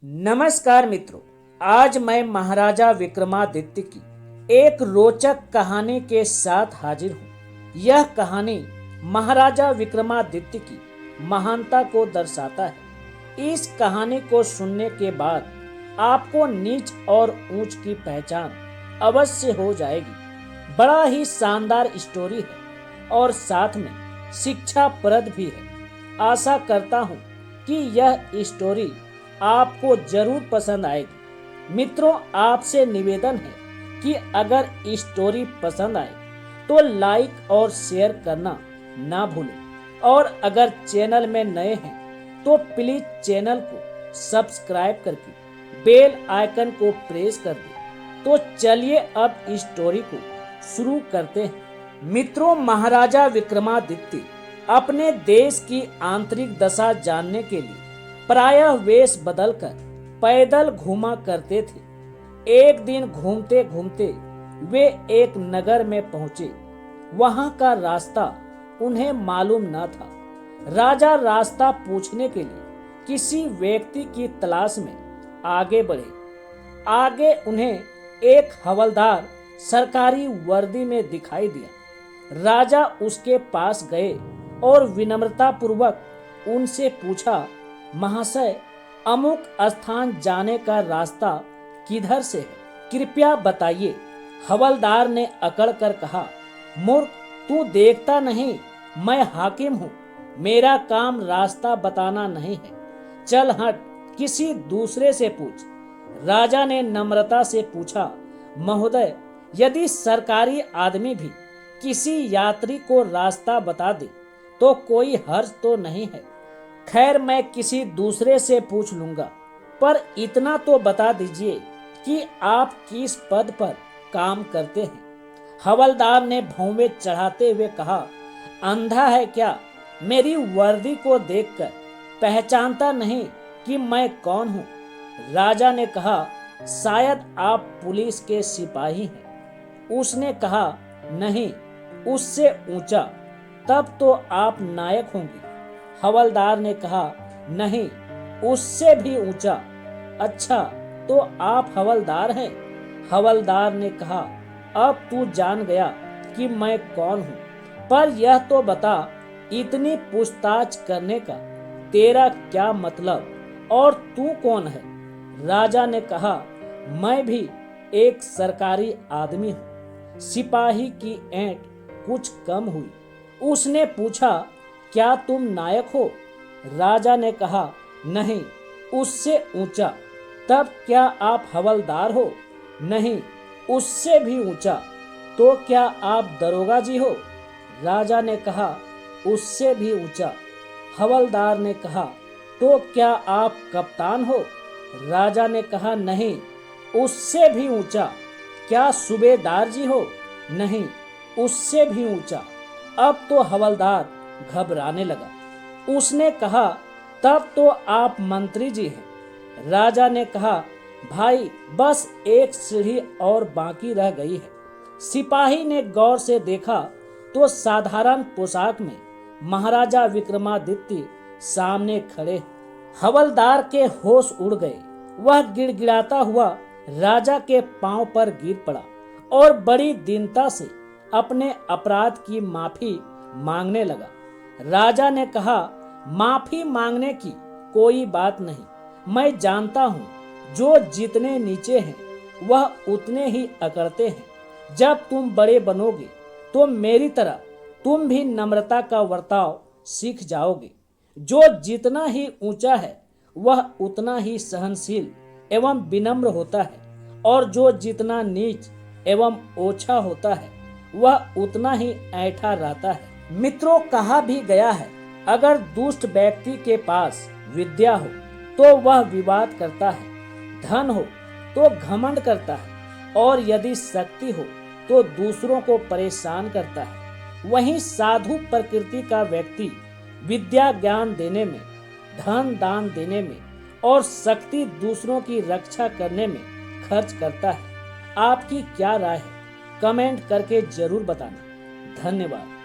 नमस्कार मित्रों, आज मैं महाराजा विक्रमादित्य की एक रोचक कहानी के साथ हाजिर हूँ। यह कहानी महाराजा विक्रमादित्य की महानता को दर्शाता है। इस कहानी को सुनने के बाद आपको नीच और ऊंच की पहचान अवश्य हो जाएगी। बड़ा ही शानदार स्टोरी है और साथ में शिक्षाप्रद भी है। आशा करता हूँ कि यह स्टोरी आपको जरूर पसंद आएगी। मित्रों, आपसे निवेदन है कि अगर स्टोरी पसंद आए तो लाइक और शेयर करना ना भूलें और अगर चैनल में नए हैं तो प्लीज चैनल को सब्सक्राइब करके बेल आइकन को प्रेस कर दें। तो चलिए अब स्टोरी को शुरू करते हैं। मित्रों, महाराजा विक्रमादित्य अपने देश की आंतरिक दशा जानने के लिए प्रायः वेश बदलकर पैदल घूमा करते थे। एक दिन घूमते घूमते वे एक नगर में पहुंचे। वहां का रास्ता उन्हें मालूम न था। राजा रास्ता पूछने के लिए किसी व्यक्ति की तलाश में आगे बढ़े। आगे उन्हें एक हवलदार सरकारी वर्दी में दिखाई दिया। राजा उसके पास गए और विनम्रता पूर्वक उनसे पूछा, महाशय, अमुक स्थान जाने का रास्ता किधर से है? कृपया बताइए। हवलदार ने अकड़ कर कहा, मूर्ख, तू देखता नहीं मैं हाकिम हूँ। मेरा काम रास्ता बताना नहीं है। चल हट, किसी दूसरे से पूछ। राजा ने नम्रता से पूछा, महोदय, यदि सरकारी आदमी भी किसी यात्री को रास्ता बता दे तो कोई हर्ज तो नहीं है। खैर, मैं किसी दूसरे से पूछ लूंगा, पर इतना तो बता दीजिए कि आप किस पद पर काम करते हैं। हवलदार ने भौंवे चढ़ाते हुए कहा, अंधा है क्या? मेरी वर्दी को देखकर पहचानता नहीं कि मैं कौन हूँ? राजा ने कहा, शायद आप पुलिस के सिपाही हैं। उसने कहा, नहीं, उससे ऊंचा। तब तो आप नायक होंगे। हवलदार ने कहा, नहीं, उससे भी ऊंचा। अच्छा, तो आप हवलदार हैं? हवलदार ने कहा, अब तू जान गया कि मैं कौन हूँ, पर यह तो बता, इतनी पूछताछ करने का तेरा क्या मतलब और तू कौन है? राजा ने कहा, मैं भी एक सरकारी आदमी हूँ। सिपाही की ऐंठ कुछ कम हुई। उसने पूछा, क्या तुम नायक हो? राजा ने कहा, नहीं, उससे ऊंचा। तब क्या आप हवलदार हो? नहीं, उससे भी ऊंचा। तो क्या आप दरोगा जी हो? राजा ने कहा, उससे भी ऊंचा। हवलदार ने कहा, तो क्या आप कप्तान हो? राजा ने कहा, नहीं, उससे भी ऊंचा। क्या सूबेदार जी हो? नहीं, उससे भी ऊंचा। अब तो हवलदार घबराने लगा। उसने कहा, तब तो आप मंत्री जी हैं। राजा ने कहा, भाई, बस एक सीढ़ी और बाकी रह गई है। सिपाही ने गौर से देखा तो साधारण पोशाक में महाराजा विक्रमादित्य सामने खड़े। हवलदार के होश उड़ गए। वह गिड़गिड़ाता हुआ राजा के पांव पर गिर पड़ा और बड़ी दीनता से अपने अपराध की माफी मांगने लगा। राजा ने कहा, माफी मांगने की कोई बात नहीं। मैं जानता हूँ, जो जितने नीचे हैं वह उतने ही अकड़ते हैं। जब तुम बड़े बनोगे तो मेरी तरह तुम भी नम्रता का वर्ताव सीख जाओगे। जो जितना ही ऊंचा है वह उतना ही सहनशील एवं विनम्र होता है, और जो जितना नीच एवं ओछा होता है वह उतना ही ऐंठा रहता है। मित्रों, कहा भी गया है, अगर दुष्ट व्यक्ति के पास विद्या हो तो वह विवाद करता है, धन हो तो घमंड करता है, और यदि शक्ति हो तो दूसरों को परेशान करता है। वहीं साधु प्रकृति का व्यक्ति विद्या ज्ञान देने में, धन दान देने में और शक्ति दूसरों की रक्षा करने में खर्च करता है। आपकी क्या राय है? कमेंट करके जरूर बताना। धन्यवाद।